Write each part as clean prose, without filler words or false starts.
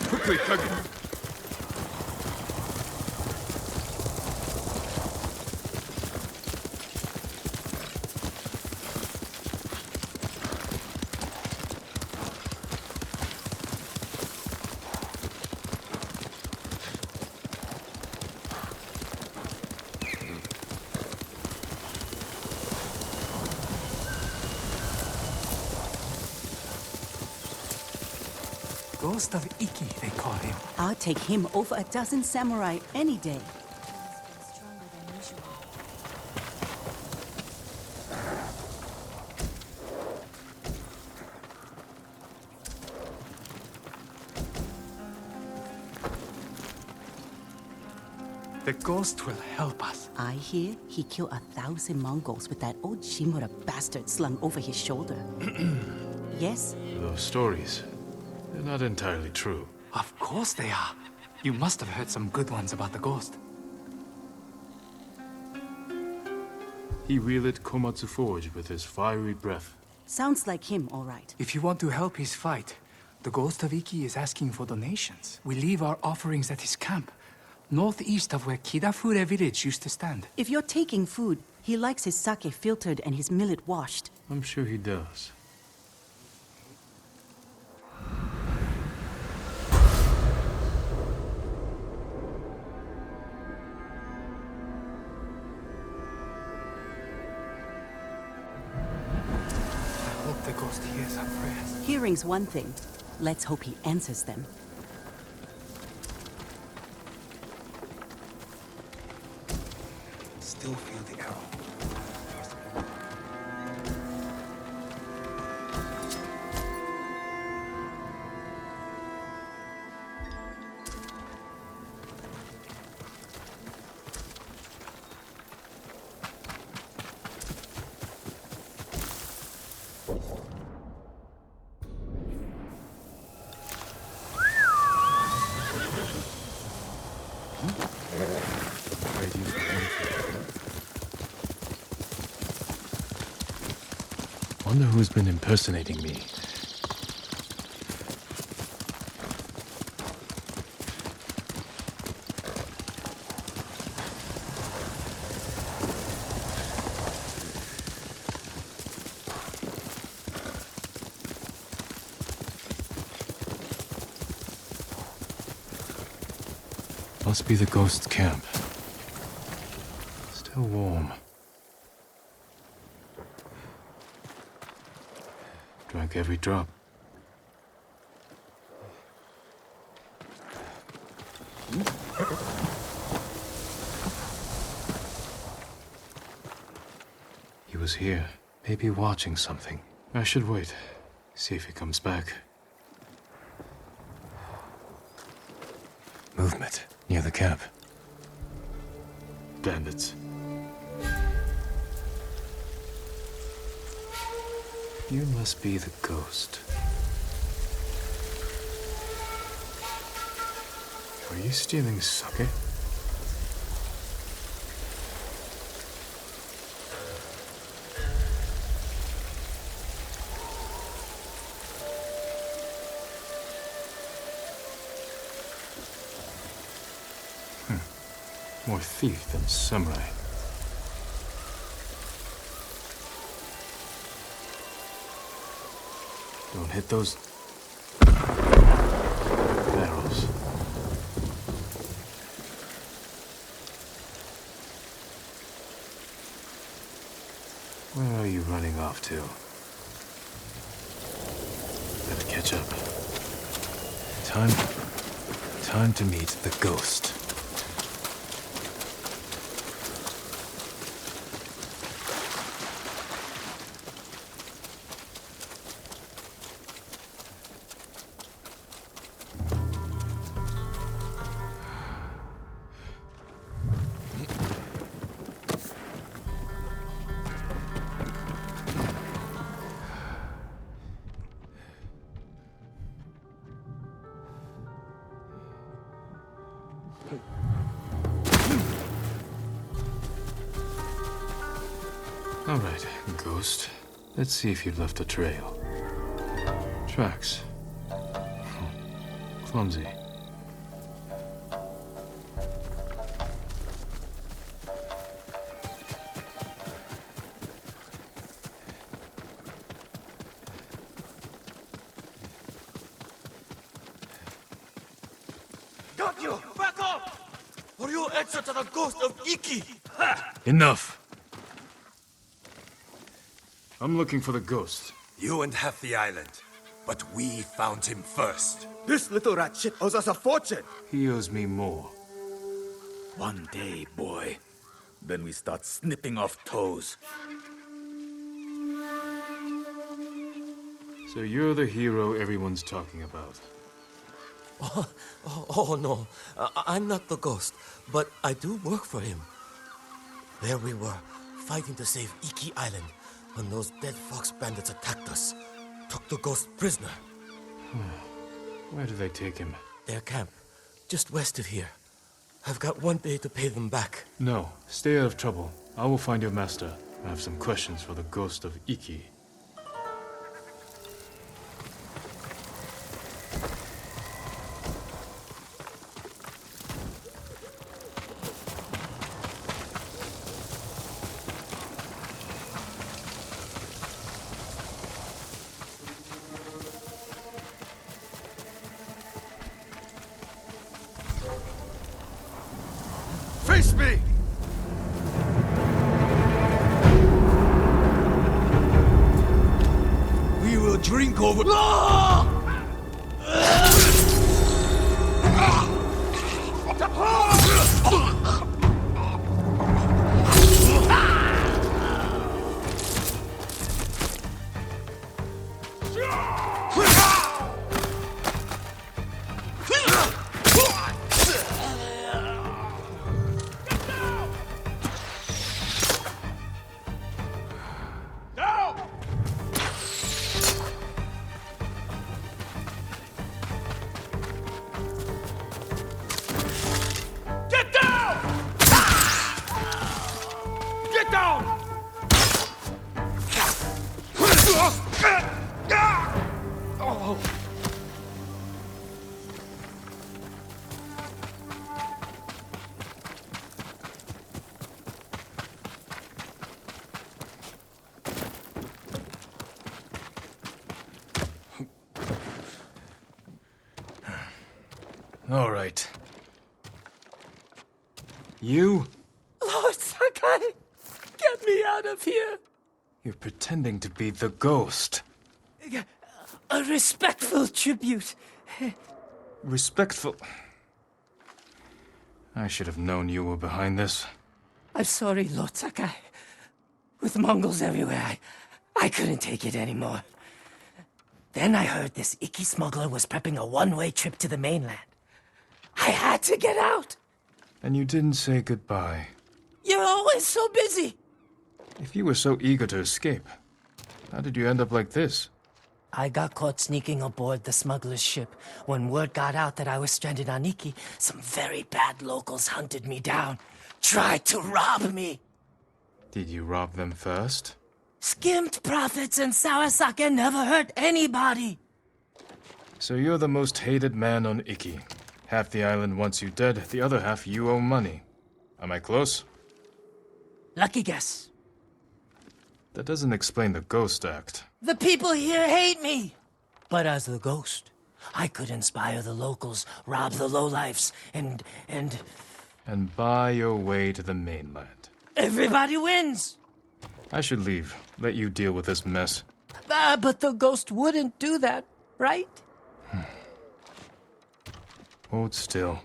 Quickly, Tug. Ghost of Iki, they call him. I'll take him over a dozen samurai any day. The ghost will help us. I hear he killed 1,000 Mongols with that old Shimura bastard slung over his shoulder. Yes? Those stories, they're not entirely true. Of course they are. You must have heard some good ones about the ghost. He wielded Komatsu Forge with his fiery breath. Sounds like him, all right. If you want to help his fight, the ghost of Iki is asking for donations. We leave our offerings at his camp, northeast of where Kidafure village used to stand. If you're taking food, he likes his sake filtered and his millet washed. I'm sure he does. I hope the ghost hears our prayers. Hearing's one thing. Let's hope he answers them. Still feel the arrow. Wonder who's been impersonating me. Must be the ghost camp. Still warm. Drank every drop. He was here, maybe watching something. I should wait, see if he comes back. Movement near the camp. Bandits. You must be the ghost. Are you stealing sake? More thief than samurai. Don't hit those barrels. Where are you running off to? Gotta catch up. Time to meet the ghost. All right, Ghost. Let's see if you've left a trail. Tracks. Clumsy. Got you! Back off! Or you answer to the ghost of Iki! Enough! I'm looking for the ghost. You and half the island. But we found him first. This little rat shit owes us a fortune. He owes me more. One day, boy. Then we start snipping off toes. So you're the hero everyone's talking about. Oh no, I'm not the ghost, but I do work for him. There we were, fighting to save Iki Island, when those dead fox bandits attacked us. Took the ghost prisoner. Where do they take him? Their camp, just west of here. I've got one day to pay them back. No, stay out of trouble. I will find your master. I have some questions for the ghost of Iki. Face me! We will drink over... Get down! Get down! Oh. All right. You? Lord Sakai, get me out of here! You're pretending to be the ghost. A respectful tribute. Respectful. I should have known you were behind this. I'm sorry, Lord Sakai. With Mongols everywhere, I couldn't take it anymore. Then I heard this Iki smuggler was prepping a one-way trip to the mainland. I had to get out. And you didn't say goodbye. You're always so busy. If you were so eager to escape, how did you end up like this? I got caught sneaking aboard the smuggler's ship. When word got out that I was stranded on Iki, some very bad locals hunted me down. Tried to rob me. Did you rob them first? Skimmed profits and Sawasaka never hurt anybody. So you're the most hated man on Iki. Half the island wants you dead, the other half you owe money. Am I close? Lucky guess. That doesn't explain the ghost act. The people here hate me. But as the ghost, I could inspire the locals, rob the lowlifes, and And buy your way to the mainland. everybody wins. I should leave. Let you deal with this mess. But the ghost wouldn't do that, right? Hold still.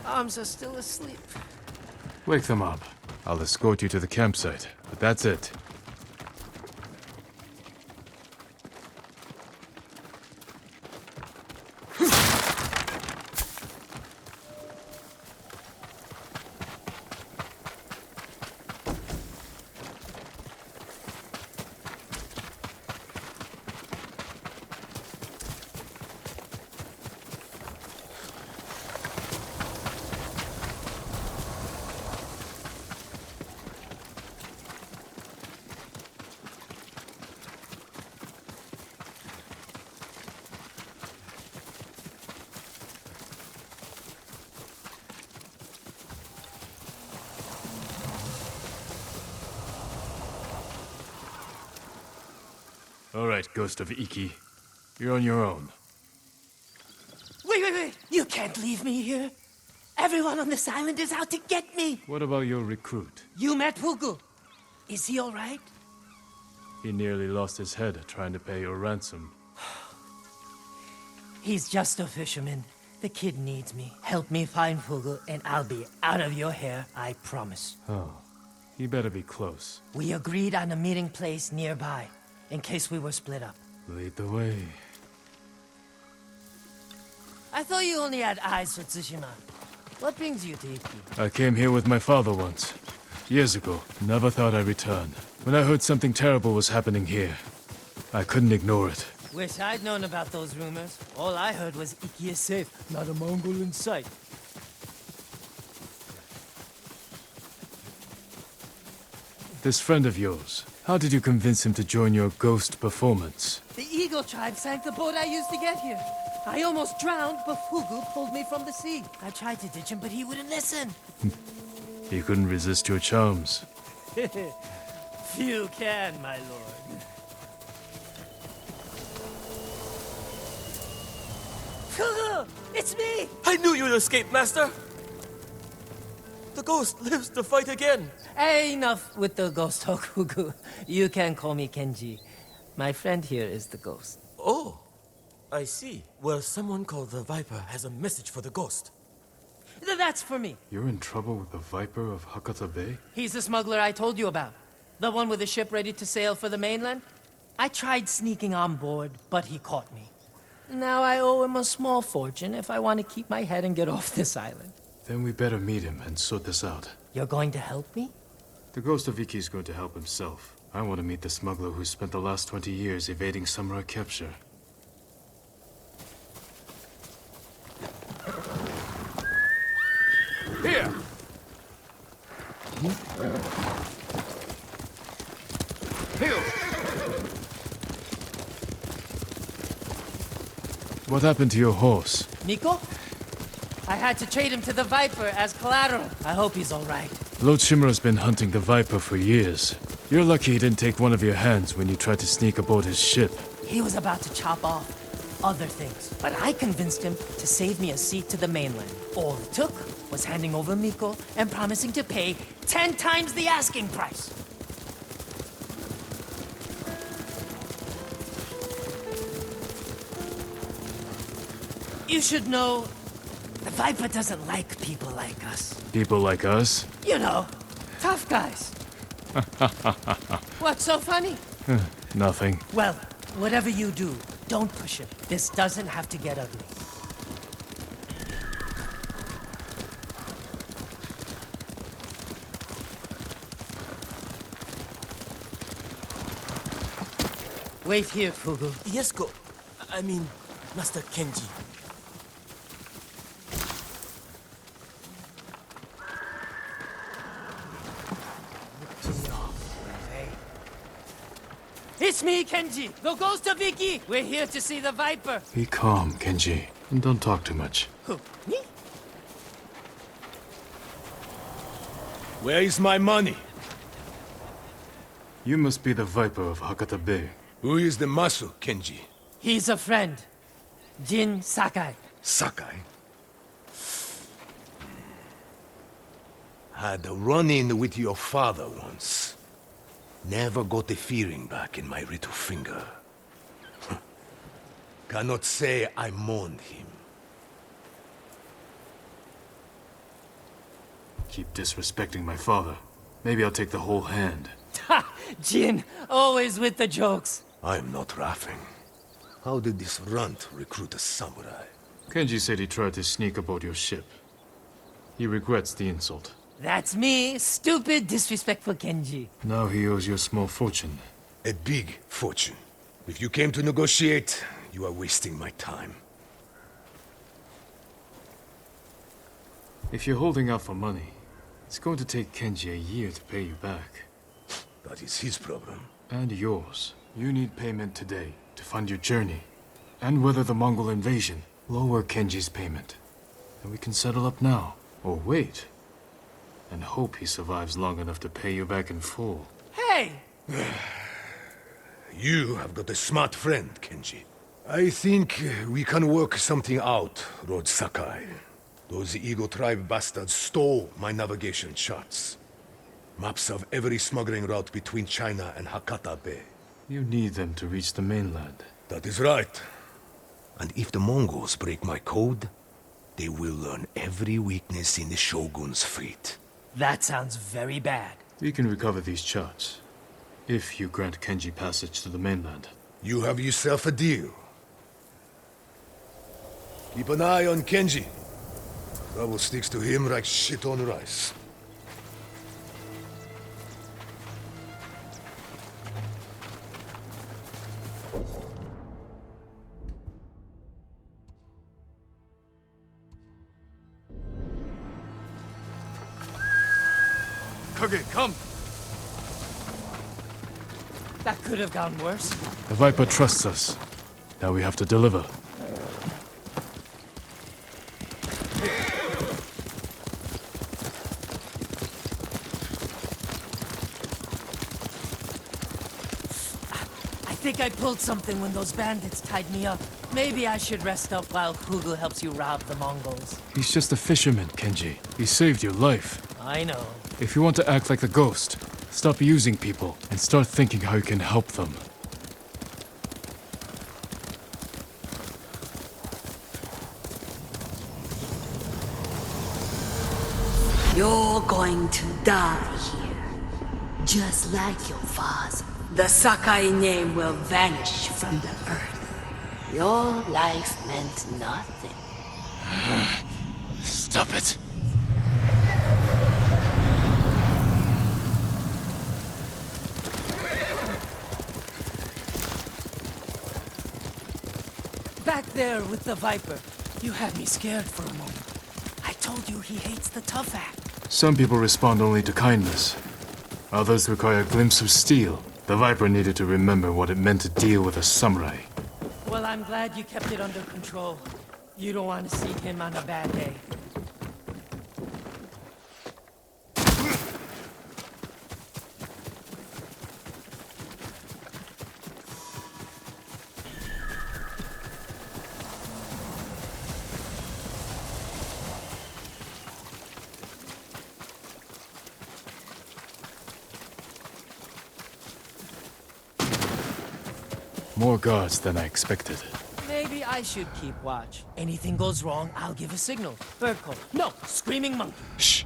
Arms are still asleep. Wake them up. I'll escort you to the campsite, but that's it. All right, Ghost of Iki. You're on your own. Wait! You can't leave me here. Everyone on this island is out to get me. What about your recruit? You met Pugu. Is he all right? He nearly lost his head trying to pay your ransom. He's just a fisherman. The kid needs me. Help me find Pugu, and I'll be out of your hair, I promise. Oh, he better be close. We agreed on a meeting place nearby, in case we were split up. Lead the way. I thought you only had eyes for Tsushima. What brings you to Iki? I came here with my father once. Years ago. Never thought I'd return. When I heard something terrible was happening here, I couldn't ignore it. Wish I'd known about those rumors. All I heard was Iki is safe, not a Mongol in sight. This friend of yours, how did you convince him to join your ghost performance? The Eagle tribe sank the boat I used to get here. I almost drowned, but Fugu pulled me from the sea. I tried to ditch him, but he wouldn't listen. He couldn't resist your charms. Few can, my lord. Fugu! It's me! I knew you'd escape, Master! The ghost lives to fight again! Hey, enough with the ghost talk, Fugu. You can call me Kenji. My friend here is the ghost. Oh, I see. Well, someone called the Viper has a message for the ghost. That's for me. You're in trouble with the Viper of Hakata Bay? He's the smuggler I told you about. The one with the ship ready to sail for the mainland. I tried sneaking on board, but he caught me. Now I owe him a small fortune if I want to keep my head and get off this island. Then we better meet him and sort this out. You're going to help me? The Ghost of Iki is going to help himself. I want to meet the smuggler who spent the last 20 years evading samurai capture. Here! What happened to your horse? Nico? I had to trade him to the Viper as collateral. I hope he's all right. Lord Shimura's been hunting the Viper for years. You're lucky he didn't take one of your hands when you tried to sneak aboard his ship. He was about to chop off other things, but I convinced him to save me a seat to the mainland. All it took was handing over Miko and promising to pay 10 times the asking price. You should know, the Viper doesn't like people like us. People like us? You know, tough guys. What's so funny? Nothing. Well, whatever you do, don't push him. This doesn't have to get ugly. Wait here, Fugu. Yes, I mean, Master Kenji. It's me, Kenji, the ghost of Iki. We're here to see the Viper. Be calm, Kenji, and don't talk too much. Who? Me? Where is my money? You must be the Viper of Hakata Bay. Who is the muscle, Kenji? He's a friend. Jin Sakai. Sakai. Had a run-in with your father once. Never got the feeling back in my little finger. Cannot say I mourned him. Keep disrespecting my father. Maybe I'll take the whole hand. Ha! Jin, always with the jokes. I am not laughing. How did this runt recruit a samurai? Kenji said he tried to sneak aboard your ship. He regrets the insult. That's me, stupid, disrespectful Kenji. Now he owes you a small fortune. A big fortune. If you came to negotiate, you are wasting my time. If you're holding out for money, it's going to take Kenji a year to pay you back. That is his problem. And yours. You need payment today to fund your journey. And weather the Mongol invasion. Lower Kenji's payment. And we can settle up now. Or wait. And hope he survives long enough to pay you back in full. Hey! You have got a smart friend, Kenji. I think we can work something out, Lord Sakai. Those Eagle Tribe bastards stole my navigation charts. Maps of every smuggling route between China and Hakata Bay. You need them to reach the mainland. That is right. And if the Mongols break my code, they will learn every weakness in the Shogun's fleet. That sounds very bad. We can recover these charts, if you grant Kenji passage to the mainland. You have yourself a deal. Keep an eye on Kenji. Trouble sticks to him like shit on rice. Kage, come! That could have gone worse. The Viper trusts us. Now we have to deliver. I think I pulled something when those bandits tied me up. Maybe I should rest up while Hugo helps you rob the Mongols. He's just a fisherman, Kenji. He saved your life. I know. If you want to act like the ghost, stop using people and start thinking how you can help them. You're going to die here, just like your father. The Sakai name will vanish from the earth. Your life meant nothing. Stop it! Back there with the Viper. You had me scared for a moment. I told you he hates the tough act. Some people respond only to kindness. Others require a glimpse of steel. The Viper needed to remember what it meant to deal with a samurai. Well, I'm glad you kept it under control. You don't want to see him on a bad day. More guards than I expected. Maybe I should keep watch. Anything goes wrong, I'll give a signal. Bird call. No, screaming monkey. Shh!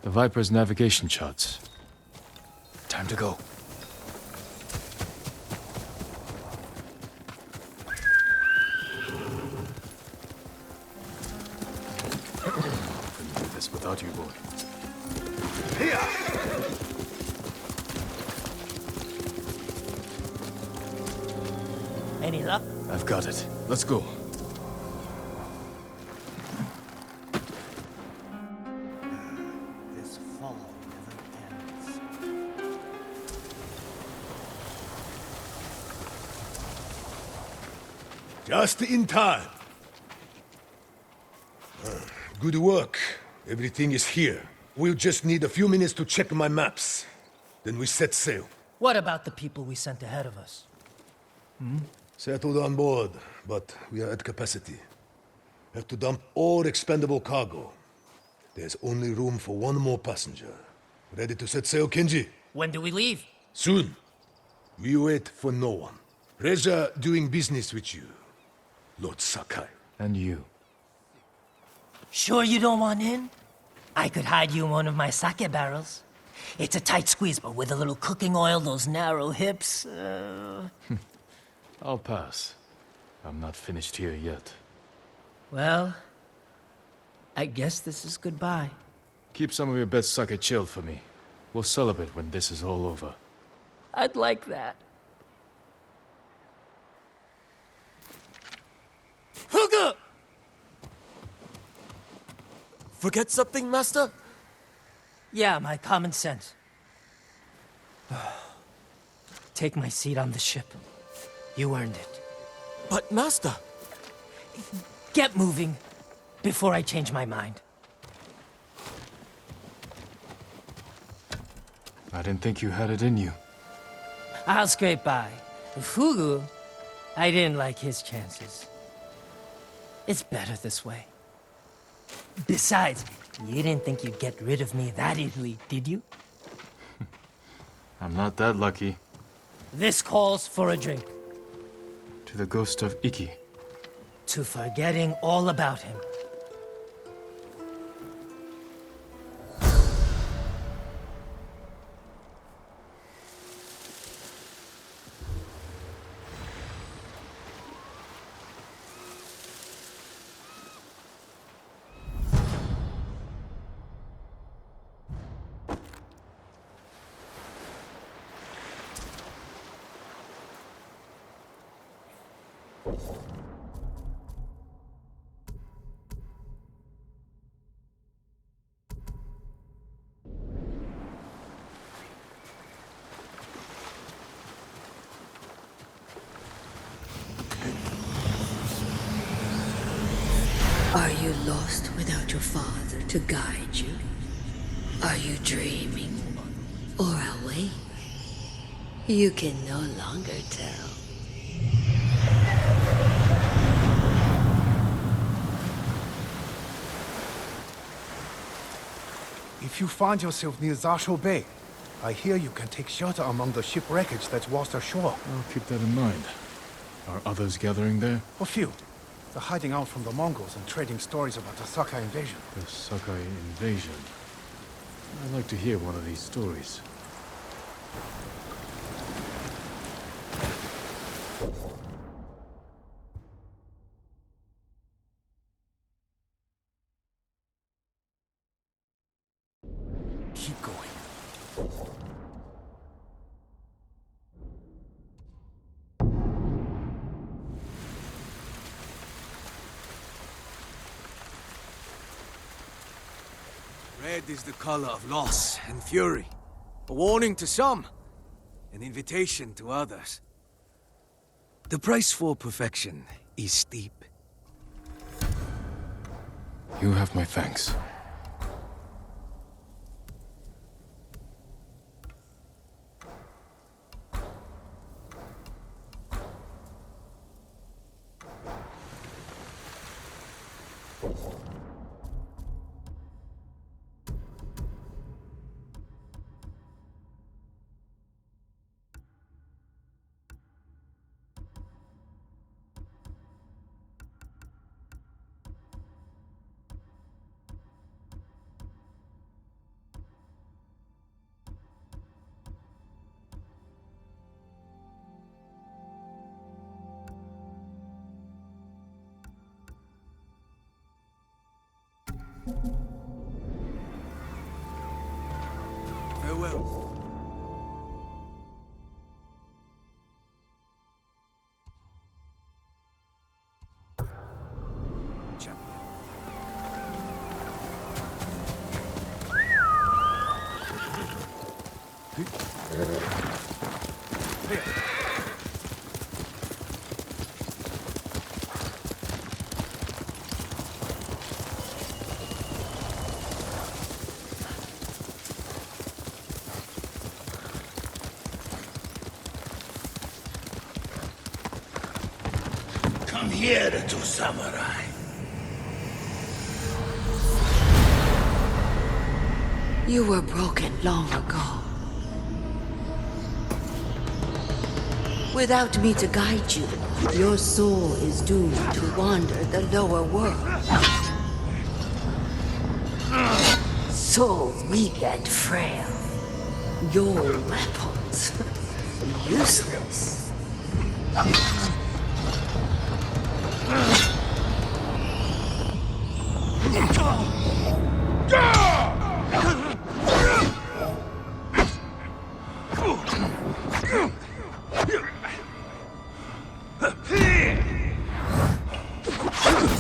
The Viper's navigation charts. Time to go. Couldn't do this without you, boy. Any luck? I've got it. Let's go. Just in time. Good work. Everything is here. We'll just need a few minutes to check my maps. Then we set sail. What about the people we sent ahead of us? Settled on board, but we are at capacity. Have to dump all expendable cargo. There's only room for one more passenger. Ready to set sail, Kenji? When do we leave? Soon. We wait for no one. Pleasure doing business with you, Lord Sakai. And you. Sure you don't want in? I could hide you in one of my sake barrels. It's a tight squeeze, but with a little cooking oil, those narrow hips... I'll pass. I'm not finished here yet. Well, I guess this is goodbye. Keep some of your best sake chilled for me. We'll celebrate when this is all over. I'd like that. Hugo! Forget something, Master? Yeah, my common sense. Take my seat on the ship. You earned it. But, Master... Get moving before I change my mind. I didn't think you had it in you. I'll scrape by. Fugu, I didn't like his chances. It's better this way. Besides, you didn't think you'd get rid of me that easily, did you? I'm not that lucky. This calls for a drink. To the ghost of Iki. To forgetting all about him. Are you lost without your father to guide you? Are you dreaming or awake? You can no longer tell. If you find yourself near Zasho Bay, I hear you can take shelter among the ship wreckage that's washed ashore. I'll keep that in mind. Are others gathering there? A few. They're hiding out from the Mongols and trading stories about the Sakai invasion. The Sakai invasion. I'd like to hear one of these stories. Keep going. Red is the color of loss and fury. A warning to some, an invitation to others. The price for perfection is steep. You have my thanks. Farewell. Here to samurai. You were broken long ago. Without me to guide you, your soul is doomed to wander the lower world. So weak and frail. Your weapons, useless.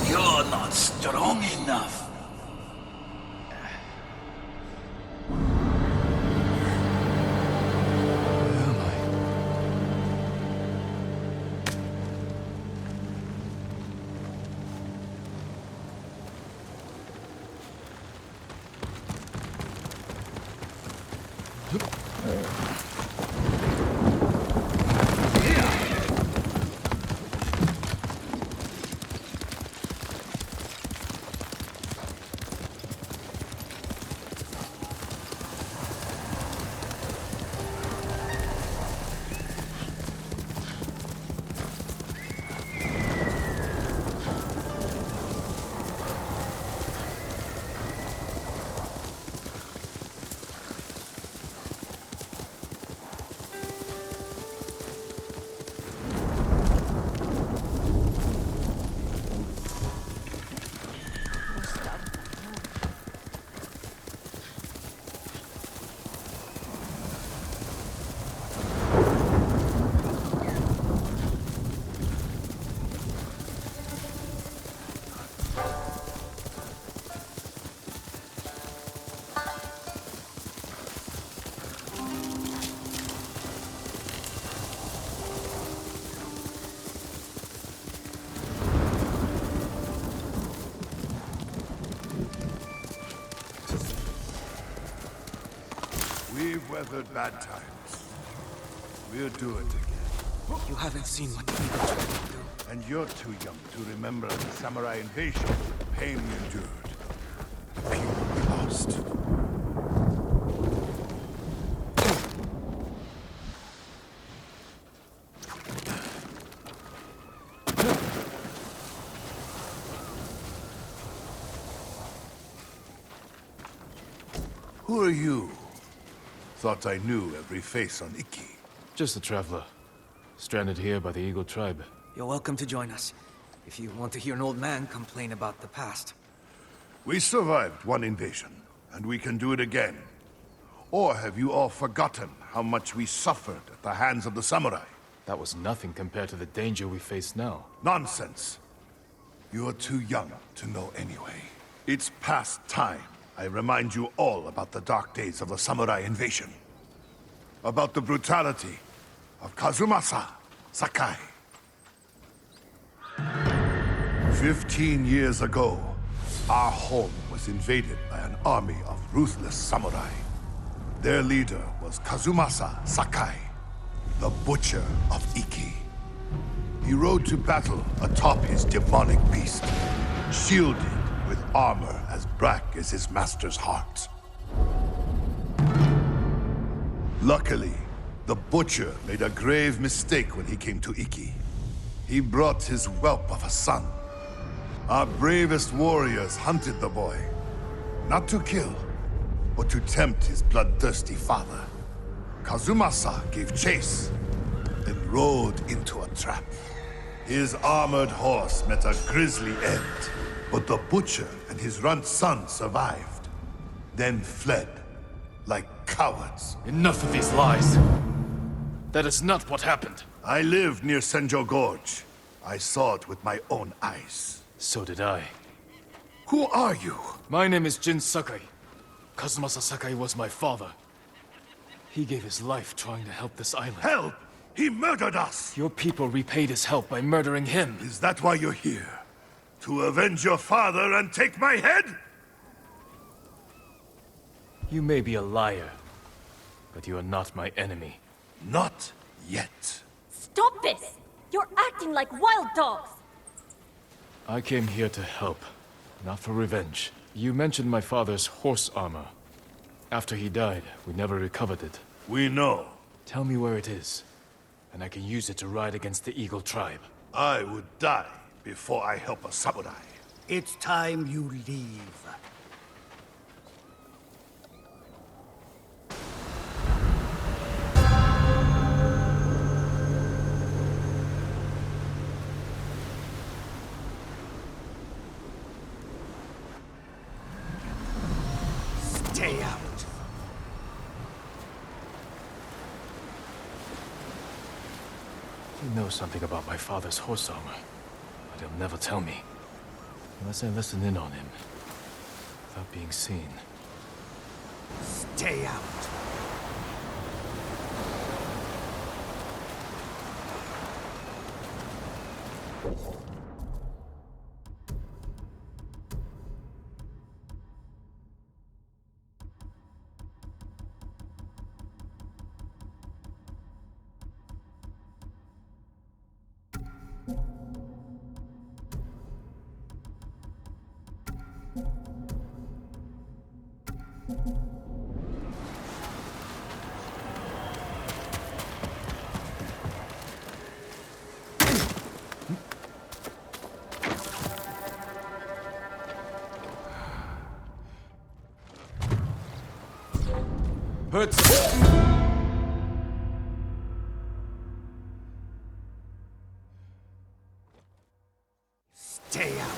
You're not strong enough. Where am I? We've weathered bad times. We'll do it again. You haven't seen what the Eagle tried to do. And you're too young to remember the samurai invasion, the pain we endured, the people we lost. Who are you? Thought I knew every face on Iki. Just a traveler. Stranded here by the Eagle tribe. You're welcome to join us, if you want to hear an old man complain about the past. We survived one invasion, and we can do it again. Or have you all forgotten how much we suffered at the hands of the samurai? That was nothing compared to the danger we face now. Nonsense. You're too young to know anyway. It's past time I remind you all about the dark days of the samurai invasion. About the brutality of Kazumasa Sakai. 15 years ago, our home was invaded by an army of ruthless samurai. Their leader was Kazumasa Sakai, the Butcher of Iki. He rode to battle atop his demonic beast, shielded with armor as black as his master's heart. Luckily, the Butcher made a grave mistake when he came to Iki. He brought his whelp of a son. Our bravest warriors hunted the boy, not to kill, but to tempt his bloodthirsty father. Kazumasa gave chase, then rode into a trap. His armored horse met a grisly end, but the Butcher and his runt son survived, then fled like cowards. Enough of these lies. That is not what happened. I lived near Senjo Gorge. I saw it with my own eyes. So did I. Who are you? My name is Jin Sakai. Kazumasa Sakai was my father. He gave his life trying to help this island. Help! He murdered us! Your people repaid his help by murdering him. Is that why you're here? To avenge your father and take my head? You may be a liar, but you are not my enemy. Not yet. Stop this! You're acting like wild dogs! I came here to help, not for revenge. You mentioned my father's horse armor. After he died, we never recovered it. We know. Tell me where it is, and I can use it to ride against the Eagle tribe. I would die before I help a samurai. It's time you leave. Stay out. He knows something about my father's horse armor, but he'll never tell me. Unless I listen in on him, without being seen. Stay out. Stay out.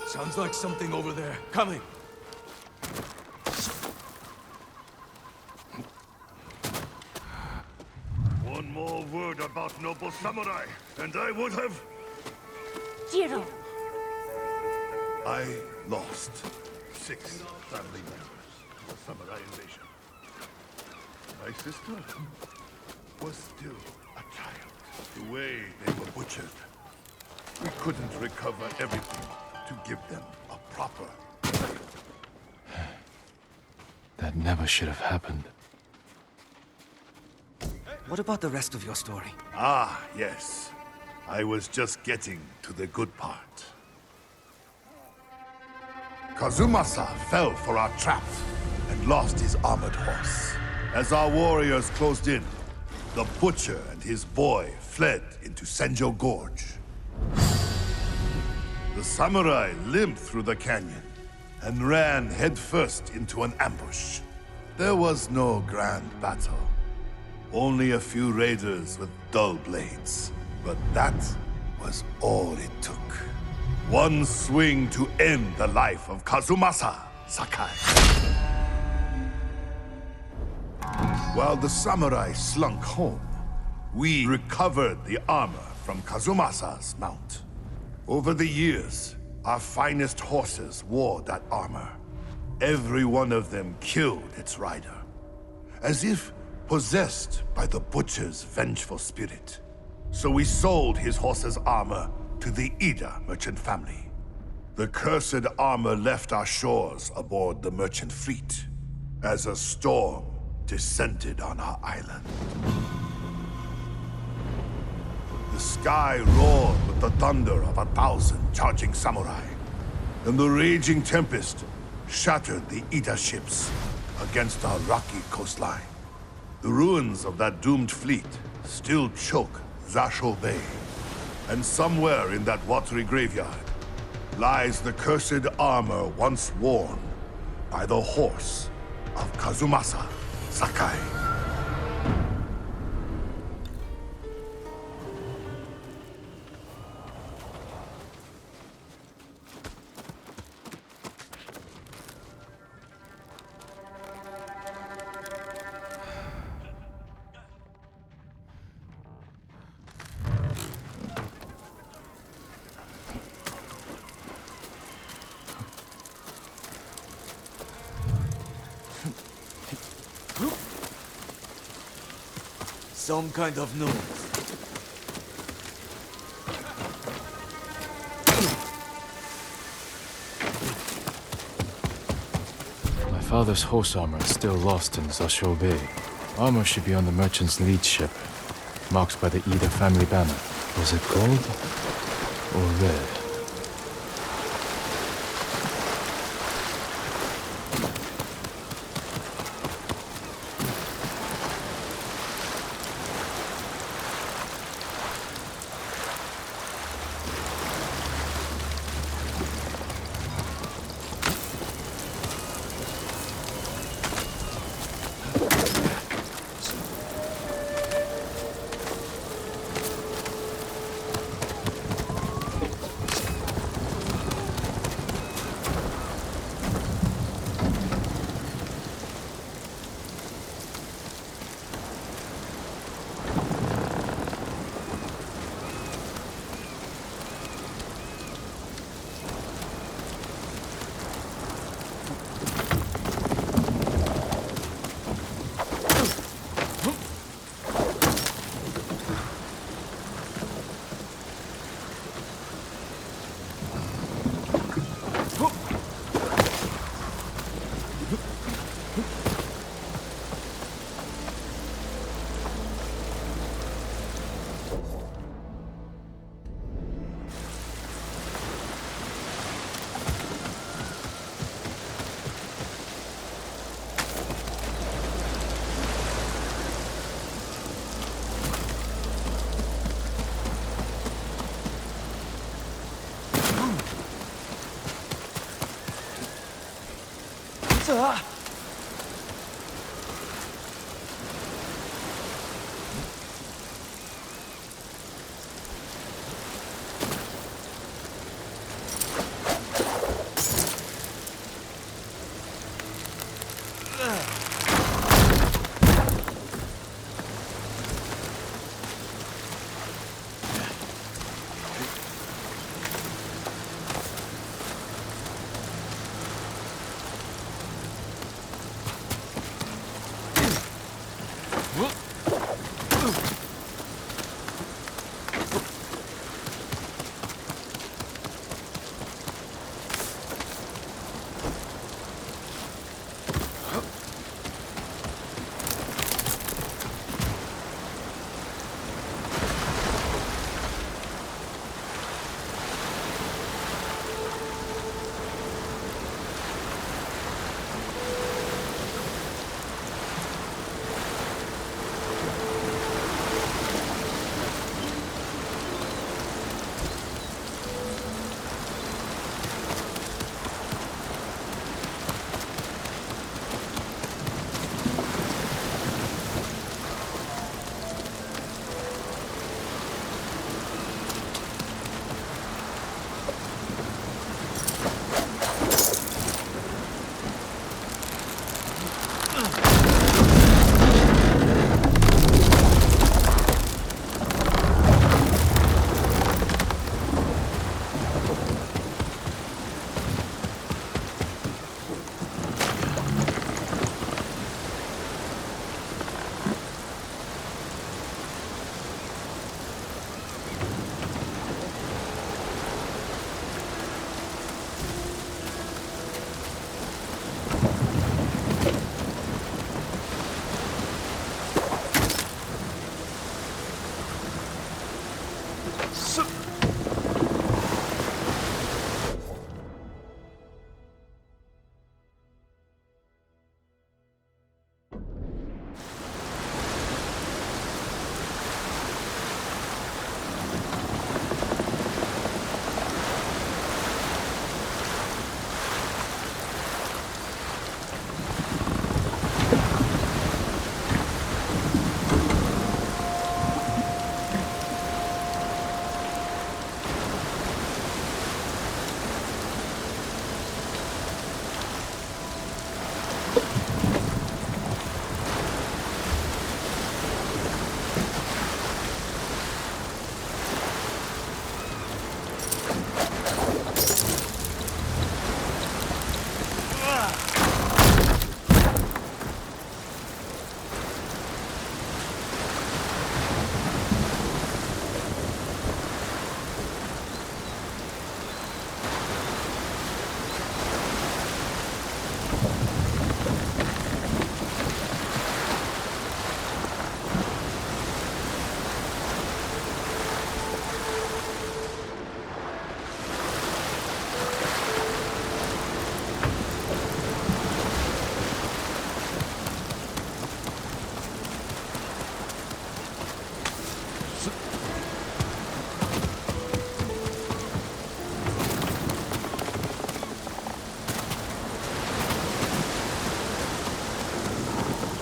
Sounds like something over there. Coming. One more word about noble samurai, and I would have... Jiro. I lost 6 family members to the samurai invasion. My sister was still a child. The way they were butchered, we couldn't recover everything to give them a proper burial. That never should have happened. What about the rest of your story? Ah, yes. I was just getting to the good part. Kazumasa fell for our trap and lost his armored horse. As our warriors closed in, the butcher and his boy fled into Senjo Gorge. The samurai limped through the canyon and ran headfirst into an ambush. There was no grand battle. Only a few raiders with dull blades. But that was all it took. One swing to end the life of Kazumasa Sakai. While the samurai slunk home, we recovered the armor from Kazumasa's mount. Over the years, our finest horses wore that armor. Every one of them killed its rider, as if possessed by the butcher's vengeful spirit. So we sold his horse's armor to the Ida merchant family. The cursed armor left our shores aboard the merchant fleet, as a storm descended on our island. The sky roared with the thunder of 1,000 charging samurai, and the raging tempest shattered the Ida ships against our rocky coastline. The ruins of that doomed fleet still choke Zasho Bay, and somewhere in that watery graveyard lies the cursed armor once worn by the horse of Kazumasa Sakai. some kind of noise. My father's horse armor is still lost in Zasho Bay. Armor should be on the merchant's lead ship, marked by the Ida family banner. Was it gold or red?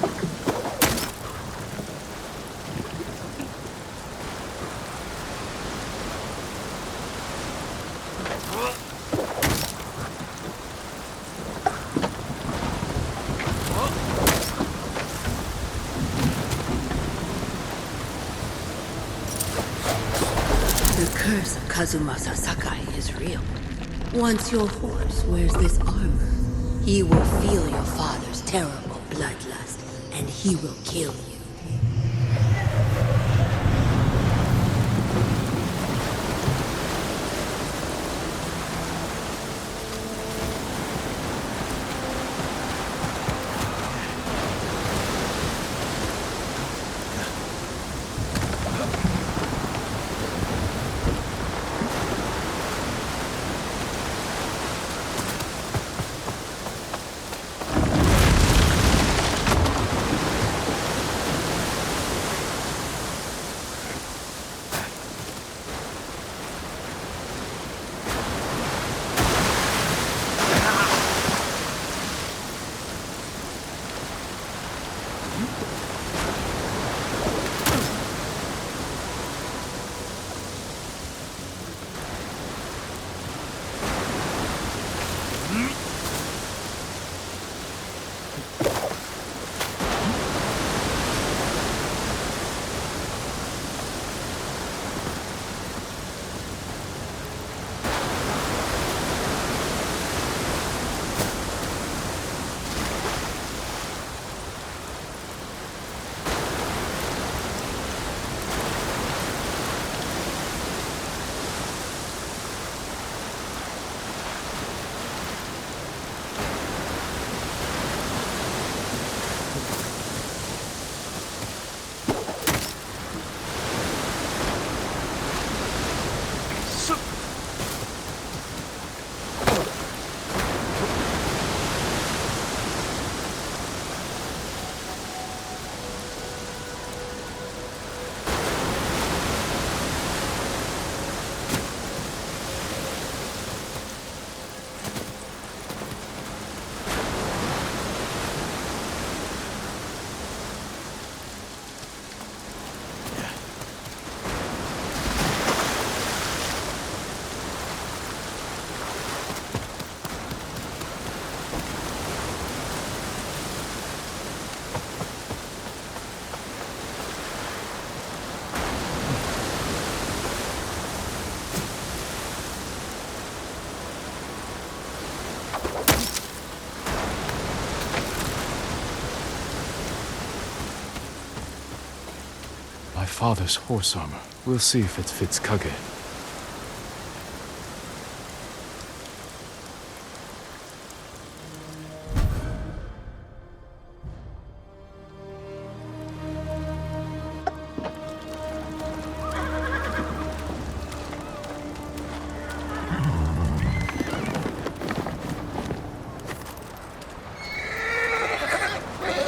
The curse of Kazumasa Sakai is real. Once your horse wears this armor, he will feel your father's terrible bloodlust, and he will kill you. My father's horse armor. We'll see if it fits Kage.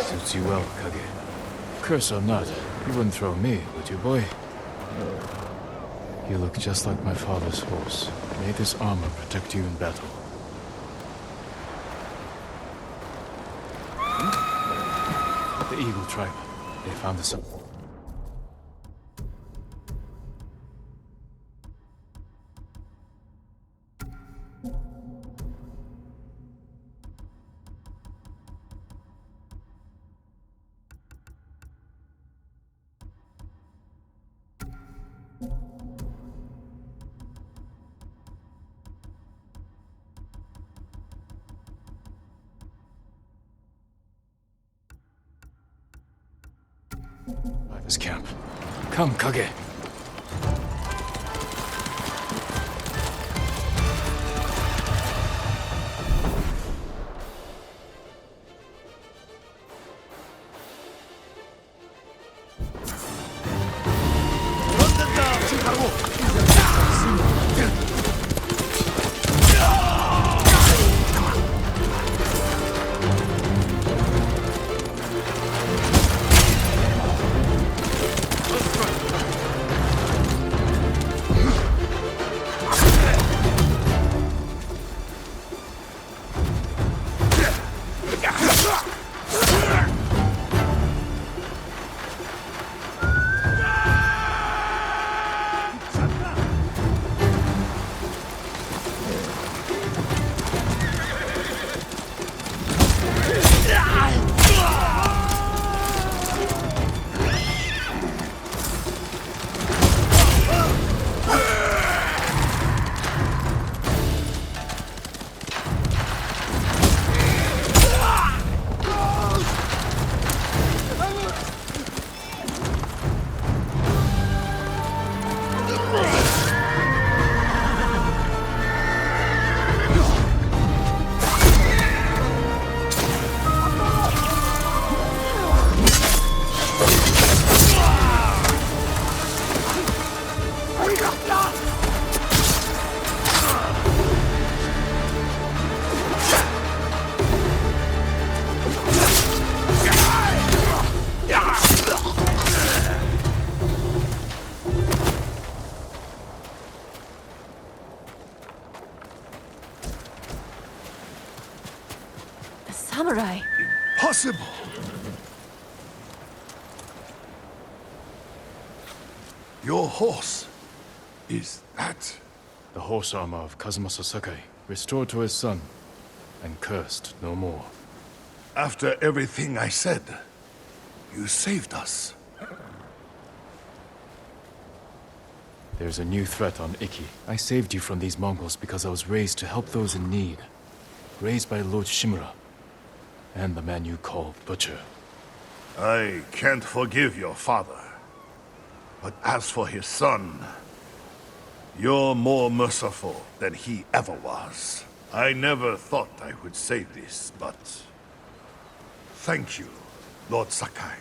Suits you well, Kage. Curse or not, you wouldn't throw me, would you, boy? You look just like my father's horse. May this armor protect you in battle. The Eagle tribe. They found us. By this camp. Come, Kage. impossible! Your horse, is that... The horse armor of Kazumasa Sakai, restored to his son, and cursed no more. After everything I said, you saved us. There's a new threat on Iki. I saved you from these Mongols because I was raised to help those in need. Raised by Lord Shimura, and the man you call Butcher. I can't forgive your father. But as for his son, you're more merciful than he ever was. I never thought I would say this, but... thank you, Lord Sakai.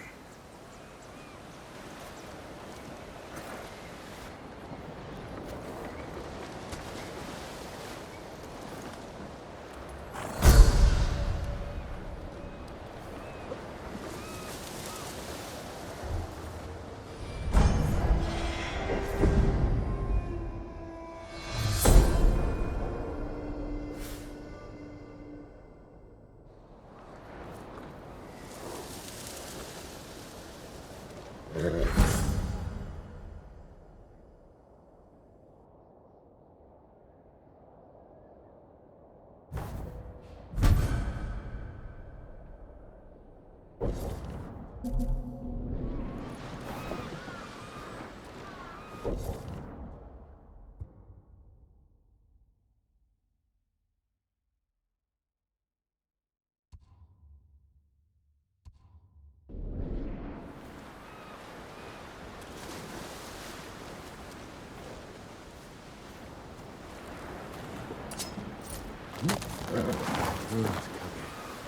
Good.